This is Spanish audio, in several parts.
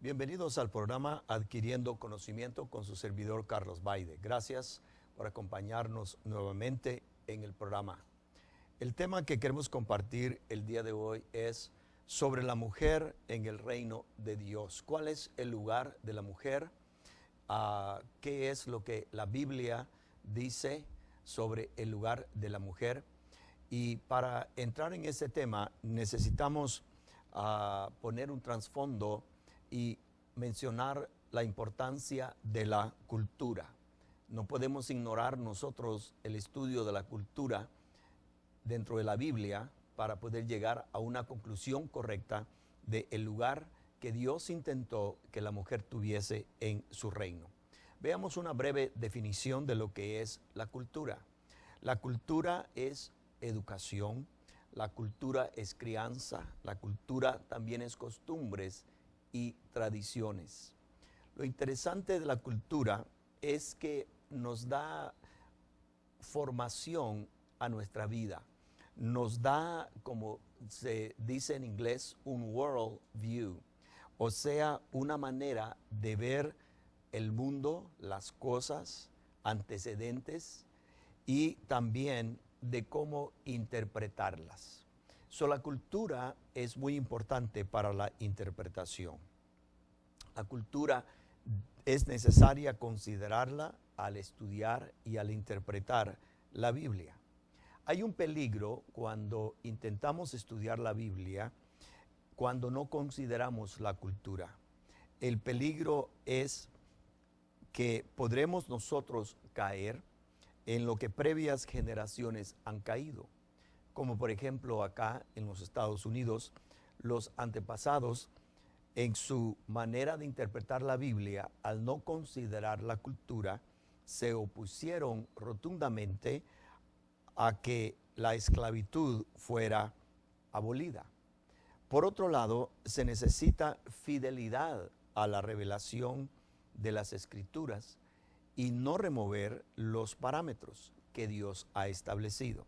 Bienvenidos al programa Adquiriendo Conocimiento con su servidor Carlos Baide. Gracias por acompañarnos nuevamente en el programa. El tema que queremos compartir el día de hoy es sobre la mujer en el reino de Dios. ¿Cuál es el lugar de la mujer? ¿Qué es lo que la Biblia dice sobre el lugar de la mujer? Y para entrar en ese tema necesitamos poner un trasfondo y mencionar la importancia de la cultura. No podemos ignorar nosotros el estudio de la cultura dentro de la Biblia para poder llegar a una conclusión correcta del lugar que Dios intentó que la mujer tuviese en su reino. Veamos una breve definición de lo que es la cultura. La cultura es educación, la cultura es crianza, la cultura también es costumbres y tradiciones. Lo interesante de la cultura es que nos da formación a nuestra vida, nos da, como se dice en inglés, un world view, o sea, una manera de ver el mundo, las cosas, antecedentes y también de cómo interpretarlas. La cultura es muy importante para la interpretación. La cultura es necesaria considerarla al estudiar y al interpretar la Biblia. Hay un peligro cuando intentamos estudiar la Biblia, cuando no consideramos la cultura. El peligro es que podremos nosotros caer en lo que previas generaciones han caído. Como por ejemplo acá en los Estados Unidos, los antepasados en su manera de interpretar la Biblia, al no considerar la cultura, se opusieron rotundamente a que la esclavitud fuera abolida. Por otro lado, se necesita fidelidad a la revelación de las Escrituras y no remover los parámetros que Dios ha establecido.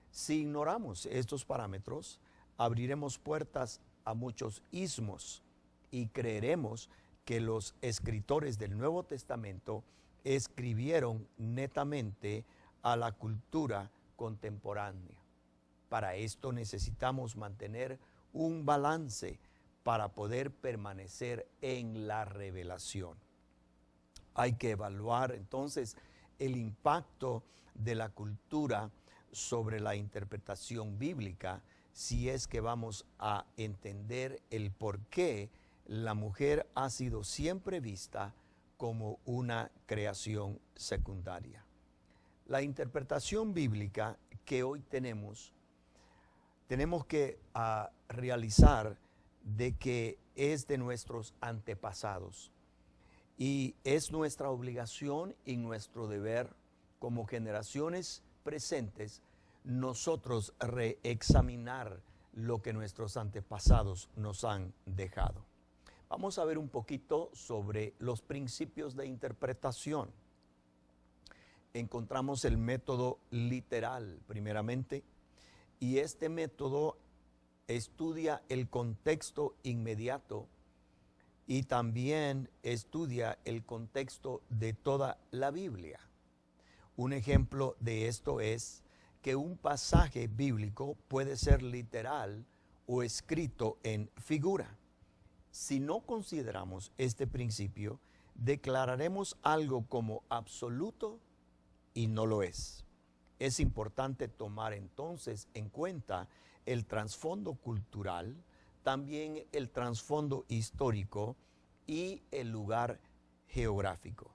Si ignoramos estos parámetros, abriremos puertas a muchos ismos y creeremos que los escritores del Nuevo Testamento escribieron netamente a la cultura contemporánea. Para esto necesitamos mantener un balance para poder permanecer en la revelación. Hay que evaluar entonces el impacto de la cultura sobre la interpretación bíblica si es que vamos a entender el por qué la mujer ha sido siempre vista como una creación secundaria. La interpretación bíblica que hoy tenemos que realizar de que es de nuestros antepasados y es nuestra obligación y nuestro deber como generaciones presentes nosotros reexaminar lo que nuestros antepasados nos han dejado. Vamos a ver un poquito sobre los principios de interpretación. Encontramos el método literal, primeramente, y este método estudia el contexto inmediato y también estudia el contexto de toda la Biblia. Un ejemplo de esto es que un pasaje bíblico puede ser literal o escrito en figura. Si no consideramos este principio, declararemos algo como absoluto y no lo es. Es importante tomar entonces en cuenta el trasfondo cultural, también el trasfondo histórico y el lugar geográfico.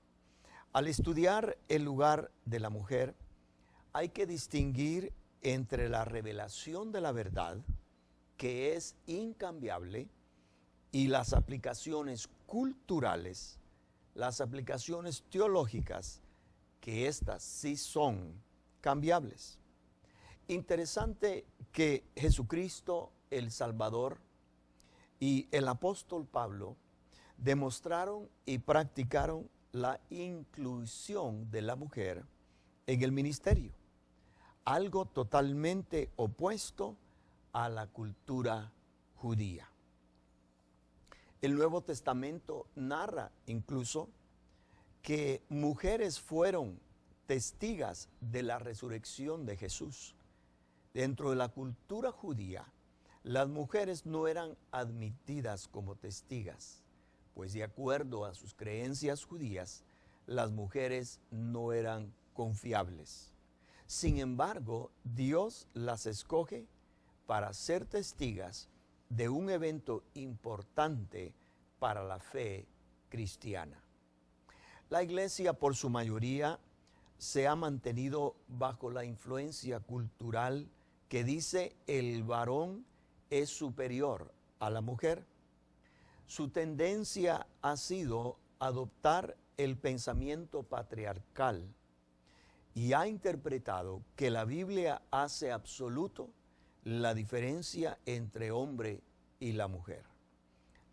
Al estudiar el lugar de la mujer, hay que distinguir entre la revelación de la verdad, que es incambiable, y las aplicaciones culturales, las aplicaciones teológicas, que estas sí son cambiables. Interesante que Jesucristo, el Salvador, y el apóstol Pablo demostraron y practicaron la inclusión de la mujer en el ministerio, algo totalmente opuesto a la cultura judía. El Nuevo Testamento narra incluso que mujeres fueron testigas de la resurrección de Jesús. Dentro de la cultura judía, las mujeres no eran admitidas como testigas, pues de acuerdo a sus creencias judías, las mujeres no eran confiables. Sin embargo, Dios las escoge para ser testigas de un evento importante para la fe cristiana. La iglesia, por su mayoría, se ha mantenido bajo la influencia cultural que dice el varón es superior a la mujer. Su tendencia ha sido adoptar el pensamiento patriarcal y ha interpretado que la Biblia hace absoluto la diferencia entre hombre y la mujer.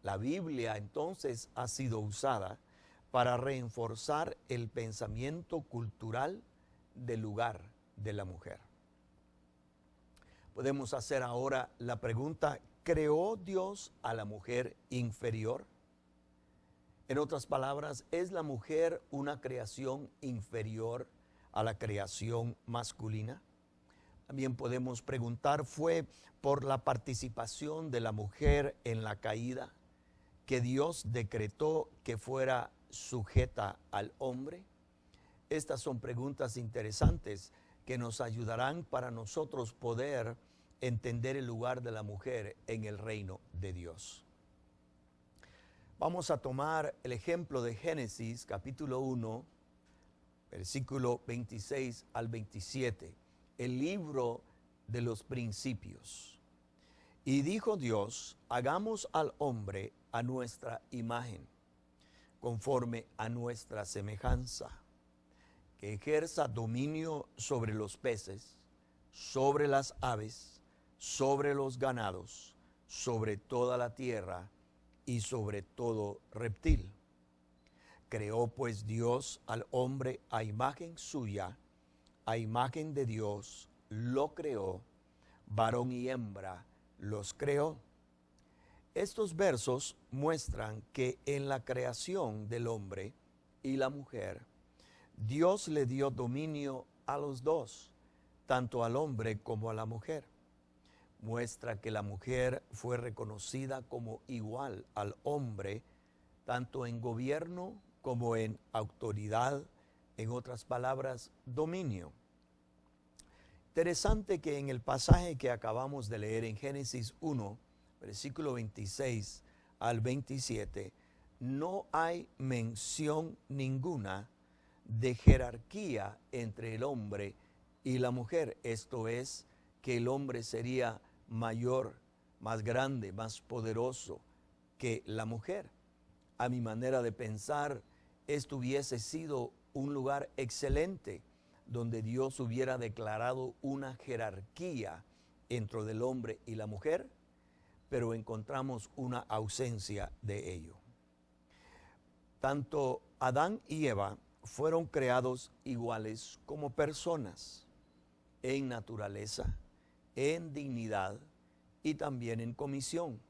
La Biblia entonces ha sido usada para reforzar el pensamiento cultural del lugar de la mujer. Podemos hacer ahora la pregunta, ¿creó Dios a la mujer inferior? En otras palabras, ¿es la mujer una creación inferior a la creación masculina? También podemos preguntar, ¿fue por la participación de la mujer en la caída que Dios decretó que fuera sujeta al hombre? Estas son preguntas interesantes que nos ayudarán para nosotros poder entender el lugar de la mujer en el reino de Dios. Vamos a tomar el ejemplo de Génesis capítulo 1, versículo 26 al 27, el libro de los principios. Y dijo Dios, hagamos al hombre a nuestra imagen, conforme a nuestra semejanza, que ejerza dominio sobre los peces, sobre las aves, sobre los ganados, sobre toda la tierra y sobre todo reptil. Creó pues Dios al hombre a imagen suya, a imagen de Dios lo creó, varón y hembra los creó. Estos versos muestran que en la creación del hombre y la mujer, Dios le dio dominio a los dos, tanto al hombre como a la mujer. Muestra que la mujer fue reconocida como igual al hombre, tanto en gobierno como en autoridad, en otras palabras, dominio. Interesante que en el pasaje que acabamos de leer en Génesis 1, versículo 26 al 27, no hay mención ninguna de jerarquía entre el hombre y la mujer. Esto es, que el hombre sería mayor, más grande, más poderoso que la mujer. A mi manera de pensar, esto hubiese sido un lugar excelente donde Dios hubiera declarado una jerarquía entre el hombre y la mujer, pero encontramos una ausencia de ello. Tanto Adán y Eva fueron creados iguales como personas, en naturaleza, en dignidad y también en comisión,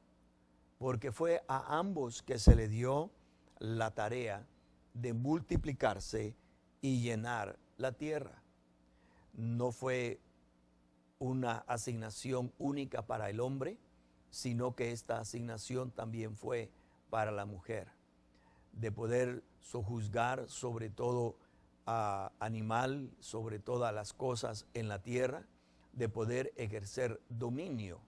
porque fue a ambos que se le dio la tarea de multiplicarse y llenar la tierra. No fue una asignación única para el hombre, sino que esta asignación también fue para la mujer, de poder sojuzgar sobre todo animal, sobre todas las cosas en la tierra, de poder ejercer dominio.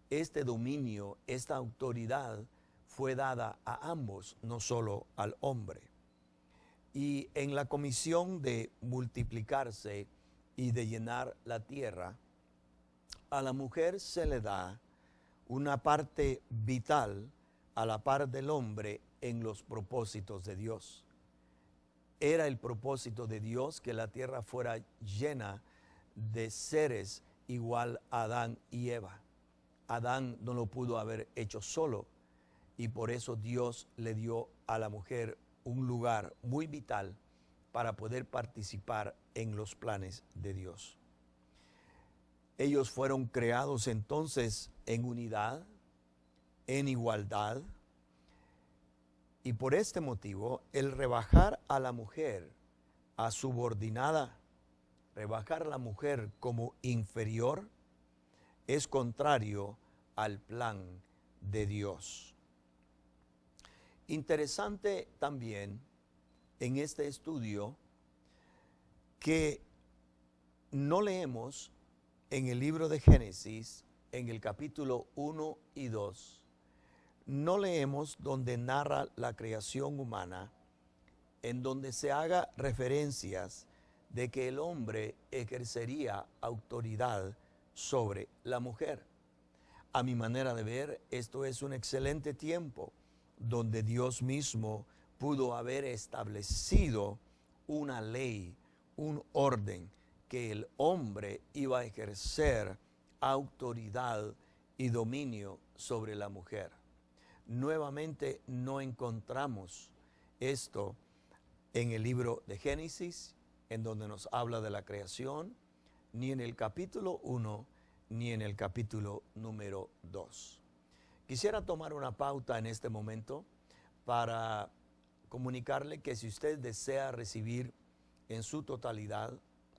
Este dominio, esta autoridad fue dada a ambos, no solo al hombre. Y en la comisión de multiplicarse y de llenar la tierra, a la mujer se le da una parte vital a la par del hombre en los propósitos de Dios. Era el propósito de Dios que la tierra fuera llena de seres igual a Adán y Eva. Adán no lo pudo haber hecho solo y por eso Dios le dio a la mujer un lugar muy vital para poder participar en los planes de Dios. Ellos fueron creados entonces en unidad, en igualdad, Y por este motivo, el rebajar a la mujer a subordinada, rebajar a la mujer como inferior, es contrario al plan de Dios. Interesante también en este estudio que no leemos en el libro de Génesis, en el capítulo 1 y 2, no leemos donde narra la creación humana, en donde se haga referencias de que el hombre ejercería autoridad sobre la mujer. A mi manera de ver, esto es un excelente tiempo donde Dios mismo pudo haber establecido una ley, un orden, que el hombre iba a ejercer autoridad y dominio sobre la mujer. Nuevamente no encontramos esto en el libro de Génesis, en donde nos habla de la creación, ni en el capítulo 1, ni en el capítulo número 2. Quisiera tomar una pauta en este momento para comunicarle que si usted desea recibir en su totalidad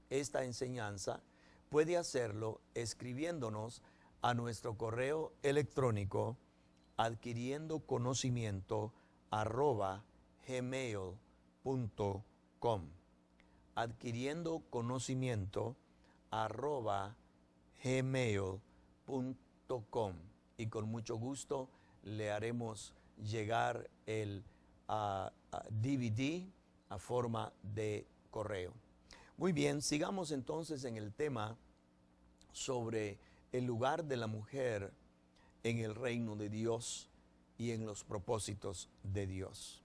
esta enseñanza, puede hacerlo escribiéndonos a nuestro correo electrónico adquiriendoconocimiento@gmail.com, adquiriendoconocimiento@gmail.com, y con mucho gusto le haremos llegar el DVD a forma de correo. Muy bien, sigamos entonces en el tema sobre el lugar de la mujer en el reino de Dios y en los propósitos de Dios.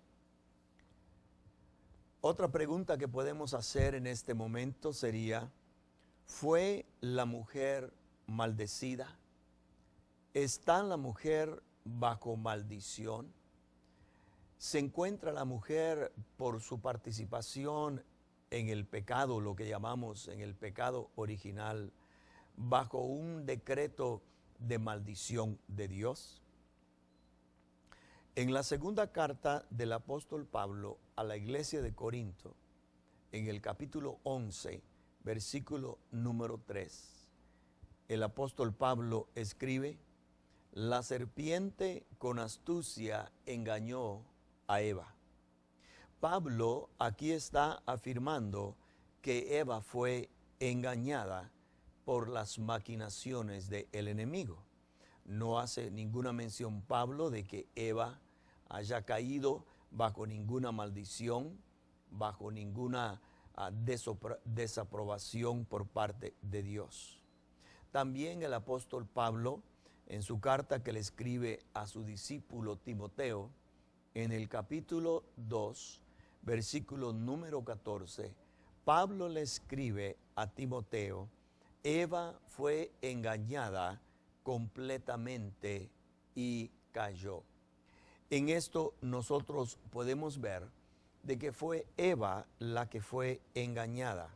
Otra pregunta que podemos hacer en este momento sería, ¿fue la mujer maldecida? ¿Está la mujer bajo maldición? ¿Se encuentra la mujer por su participación en el pecado, lo que llamamos en el pecado original, bajo un decreto de maldición de Dios? En la segunda carta del apóstol Pablo a la iglesia de Corinto, en el capítulo 11, versículo número 3, el apóstol Pablo escribe: la serpiente con astucia engañó a Eva. Pablo aquí está afirmando que Eva fue engañada por las maquinaciones del enemigo. No hace ninguna mención Pablo de que Eva haya caído bajo ninguna maldición, bajo ninguna desaprobación por parte de Dios. También el apóstol Pablo, en su carta que le escribe a su discípulo Timoteo, en el capítulo 2, versículo número 14, Pablo le escribe a Timoteo: Eva fue engañada completamente y cayó. En esto nosotros podemos ver de que fue Eva la que fue engañada,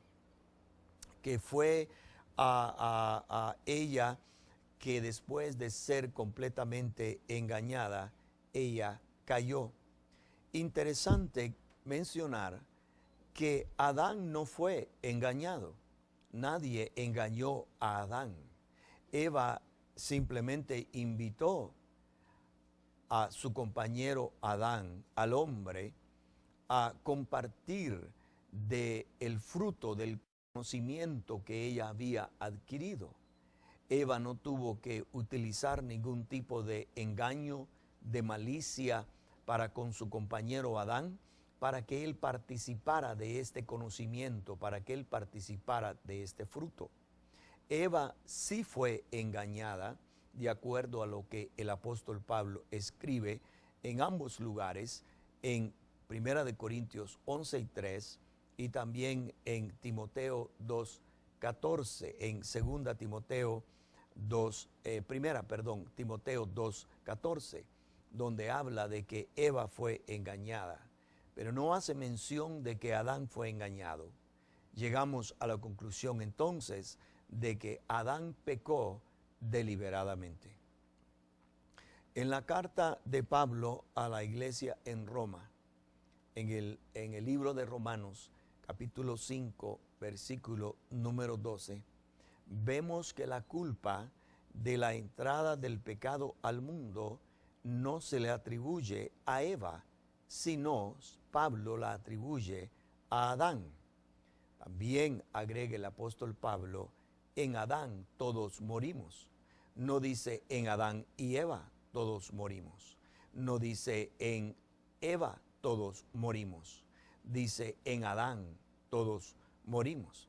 que fue a ella que después de ser completamente engañada, ella cayó. Interesante mencionar que Adán no fue engañado. Nadie engañó a Adán. Eva simplemente invitó a su compañero Adán, al hombre, a compartir del fruto del conocimiento que ella había adquirido. Eva no tuvo que utilizar ningún tipo de engaño, de malicia para con su compañero Adán, para que él participara de este conocimiento, para que él participara de este fruto. Eva sí fue engañada, de acuerdo a lo que el apóstol Pablo escribe en ambos lugares, en 1 Corintios 11 y 3, y también en Timoteo 2:14, en 2 Timoteo 2, Timoteo 2:14, donde habla de que Eva fue engañada, pero no hace mención de que Adán fue engañado. Llegamos a la conclusión entonces de que Adán pecó deliberadamente. En la carta de Pablo a la iglesia en Roma, en el libro de Romanos, capítulo 5, versículo número 12, vemos que la culpa de la entrada del pecado al mundo no se le atribuye a Eva, sino Pablo la atribuye a Adán. También agrega el apóstol Pablo, en Adán todos morimos. No dice en Adán y Eva todos morimos. No dice en Eva todos morimos. Dice en Adán todos morimos.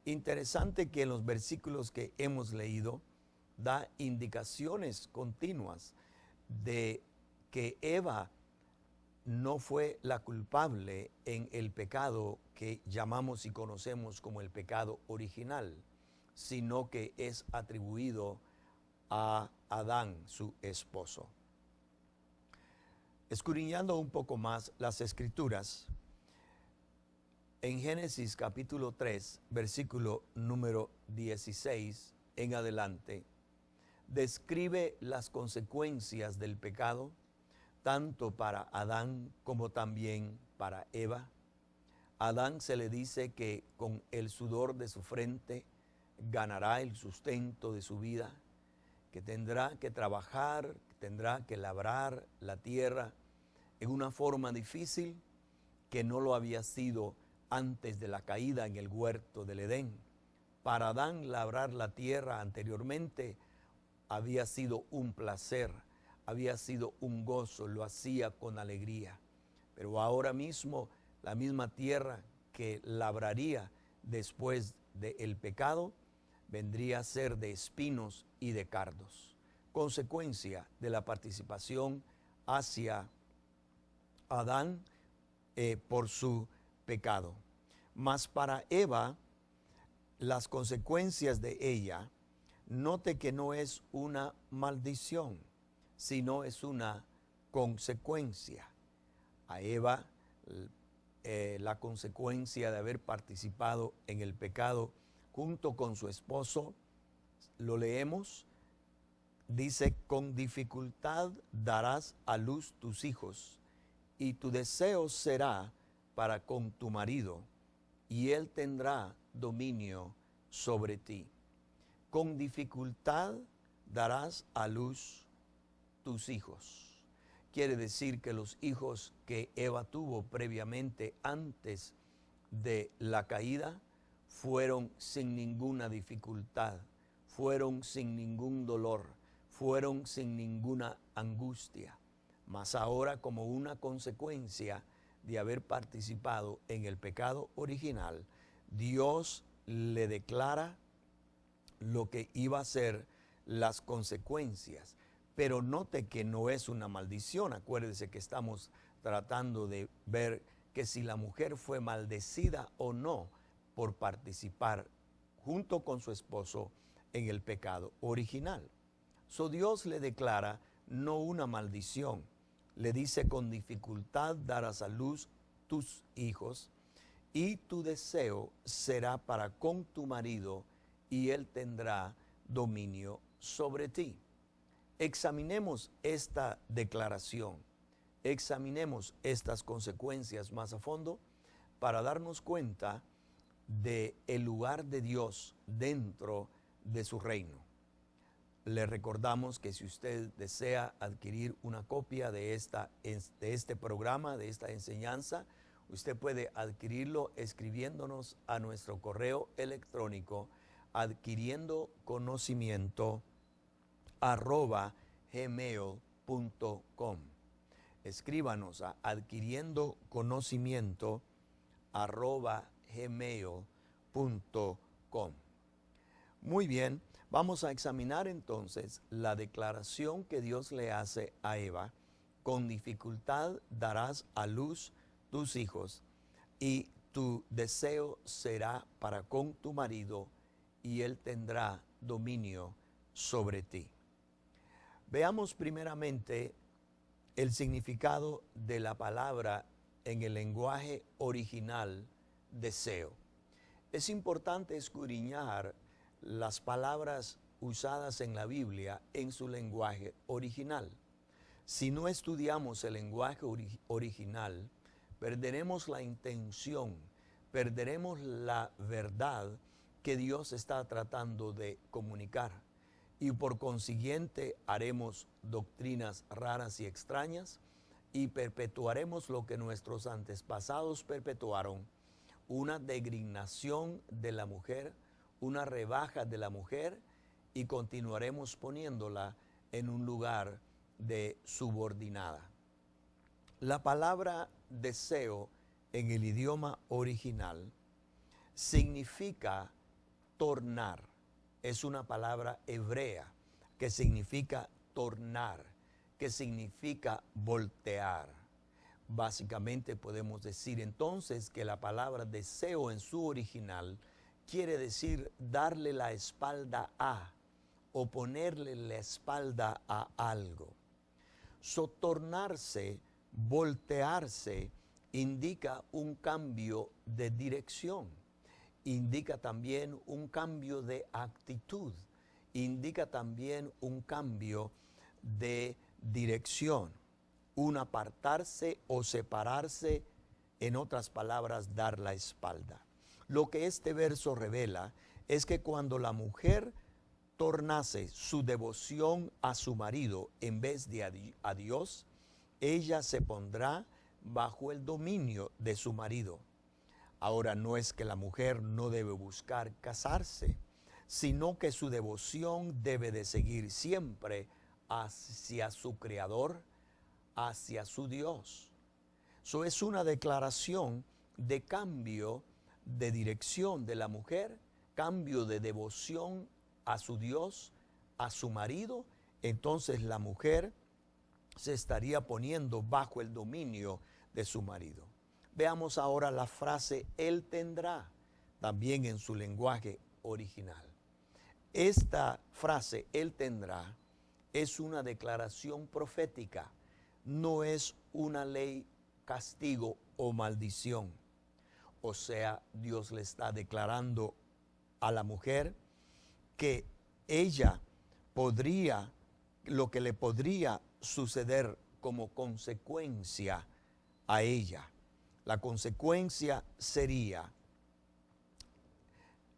Interesante que en los versículos que hemos leído da indicaciones continuas de que Eva no fue la culpable en el pecado que llamamos y conocemos como el pecado original, sino que es atribuido a Adán, su esposo. Escudriñando un poco más las Escrituras, en Génesis capítulo 3, versículo número 16 en adelante, describe las consecuencias del pecado, tanto para Adán como también para Eva. A Adán se le dice que con el sudor de su frente ganará el sustento de su vida, que tendrá que trabajar, que tendrá que labrar la tierra en una forma difícil que no lo había sido antes de la caída en el huerto del Edén. Para Adán labrar la tierra anteriormente había sido un placer, había sido un gozo, lo hacía con alegría. Pero ahora mismo la misma tierra que labraría después del pecado vendría a ser de espinos y de cardos, consecuencia de la participación hacia Adán por su pecado. Mas para Eva, las consecuencias de ella, note que no es una maldición, sino es una consecuencia. A Eva, la consecuencia de haber participado en el pecado junto con su esposo, lo leemos, dice, con dificultad darás a luz tus hijos, y tu deseo será para con tu marido, y él tendrá dominio sobre ti. Con dificultad darás a luz tus hijos. Quiere decir que los hijos que Eva tuvo previamente antes de la caída fueron sin ninguna dificultad, fueron sin ningún dolor, fueron sin ninguna angustia. Mas ahora, como una consecuencia de haber participado en el pecado original, Dios le declara lo que iba a ser las consecuencias. Pero note que no es una maldición. Acuérdese que estamos tratando de ver que si la mujer fue maldecida o no por participar junto con su esposo en el pecado original. So Dios le declara no una maldición. Le dice, con dificultad darás a luz tus hijos, y tu deseo será para con tu marido, y él tendrá dominio sobre ti. Examinemos esta declaración, examinemos estas consecuencias más a fondo para darnos cuenta de el lugar de Dios dentro de su reino. Le recordamos que si usted desea adquirir una copia de este programa, de esta enseñanza, usted puede adquirirlo escribiéndonos a nuestro correo electrónico adquiriendoconocimiento@gmail.com. Escríbanos a adquiriendoconocimiento@gmail.com. Muy bien. Vamos a examinar entonces la declaración que Dios le hace a Eva. Con dificultad darás a luz tus hijos, y tu deseo será para con tu marido, y él tendrá dominio sobre ti. Veamos primeramente el significado de la palabra en el lenguaje original, deseo. Es importante escudriñar las palabras usadas en la Biblia en su lenguaje original. Si no estudiamos el lenguaje original, perderemos la intención, perderemos la verdad que Dios está tratando de comunicar y por consiguiente haremos doctrinas raras y extrañas y perpetuaremos lo que nuestros antepasados perpetuaron, una degradación de la mujer, una rebaja de la mujer y continuaremos poniéndola en un lugar de subordinada. La palabra deseo en el idioma original significa tornar. Es una palabra hebrea que significa tornar, que significa voltear. Básicamente podemos decir entonces que la palabra deseo en su original quiere decir darle la espalda a o ponerle la espalda a algo. Tornarse, voltearse, indica un cambio de dirección, indica también un cambio de actitud, indica también un cambio de dirección, un apartarse o separarse, en otras palabras, dar la espalda. Lo que este verso revela es que cuando la mujer tornase su devoción a su marido en vez de a Dios, ella se pondrá bajo el dominio de su marido. Ahora no es que la mujer no debe buscar casarse, sino que su devoción debe de seguir siempre hacia su Creador, hacia su Dios. Eso es una declaración de cambio de dirección de la mujer, cambio de devoción a su Dios, a su marido. Entonces la mujer se estaría poniendo bajo el dominio de su marido. Veamos ahora la frase él tendrá, también en su lenguaje original. Esta frase él tendrá es una declaración profética, no es una ley, castigo o maldición. O sea, Dios le está declarando a la mujer que ella podría, lo que le podría suceder como consecuencia a ella. La consecuencia sería,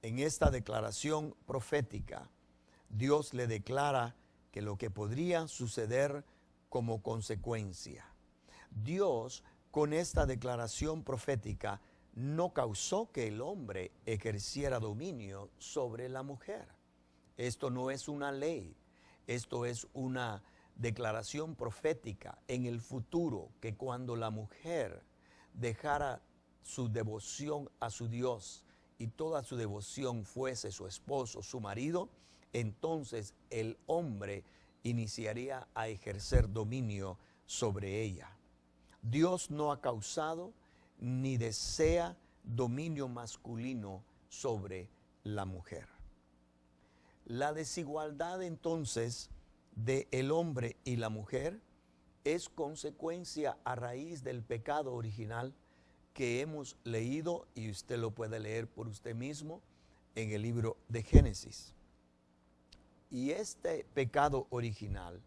en esta declaración profética, Dios le declara que lo que podría suceder como consecuencia. Dios, con esta declaración profética, no causó que el hombre ejerciera dominio sobre la mujer. Esto no es una ley, esto es una declaración profética en el futuro, que cuando la mujer dejara su devoción a su Dios y toda su devoción fuese su esposo, su marido, entonces el hombre iniciaría a ejercer dominio sobre ella. Dios no ha causado ni desea dominio masculino sobre la mujer. La desigualdad entonces de el hombre y la mujer es consecuencia a raíz del pecado original que hemos leído, y usted lo puede leer por usted mismo en el libro de Génesis. Y este pecado original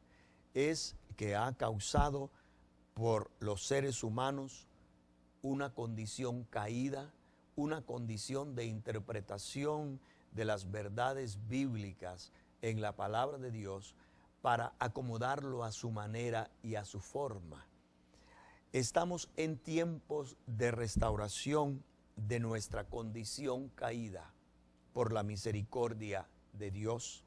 es que ha causado por los seres humanos una condición caída, una condición de interpretación de las verdades bíblicas en la palabra de Dios para acomodarlo a su manera y a su forma. Estamos en tiempos de restauración de nuestra condición caída por la misericordia de Dios,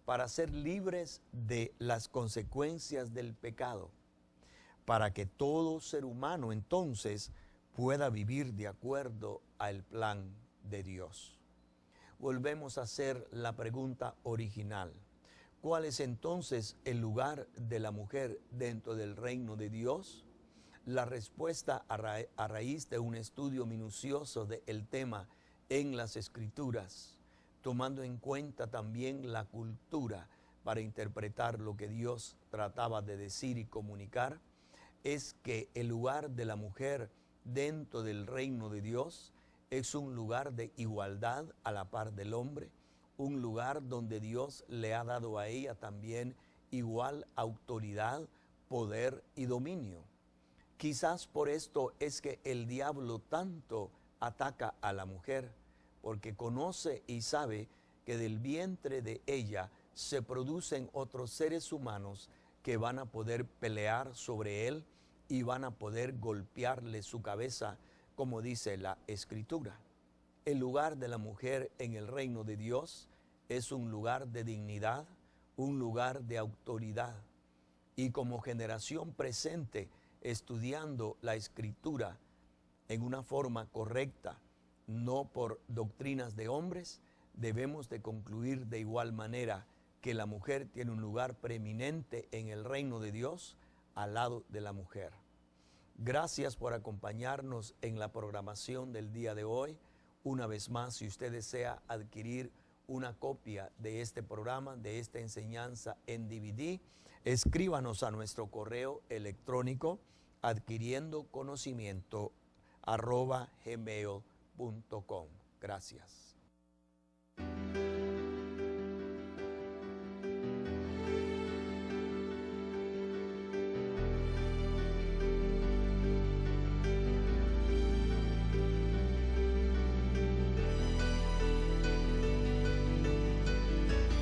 para ser libres de las consecuencias del pecado, para que todo ser humano entonces pueda vivir de acuerdo al plan de Dios. Volvemos a hacer la pregunta original. ¿Cuál es entonces el lugar de la mujer dentro del reino de Dios? La respuesta a raíz de un estudio minucioso del tema en las Escrituras, tomando en cuenta también la cultura para interpretar lo que Dios trataba de decir y comunicar, es que el lugar de la mujer dentro del reino de Dios es un lugar de igualdad a la par del hombre, un lugar donde Dios le ha dado a ella también igual autoridad poder y dominio. Quizás por esto es que el diablo tanto ataca a la mujer, porque conoce y sabe que del vientre de ella se producen otros seres humanos que van a poder pelear sobre él y van a poder golpearle su cabeza, como dice la Escritura. El lugar de la mujer en el reino de Dios es un lugar de dignidad, un lugar de autoridad. Y como generación presente, estudiando la Escritura en una forma correcta, no por doctrinas de hombres, debemos de concluir de igual manera que la mujer tiene un lugar preeminente en el reino de Dios al lado de la mujer. Gracias por acompañarnos en la programación del día de hoy. Una vez más, si usted desea adquirir una copia de este programa, de esta enseñanza en DVD, escríbanos a nuestro correo electrónico adquiriendoconocimiento@gmail.com. Gracias.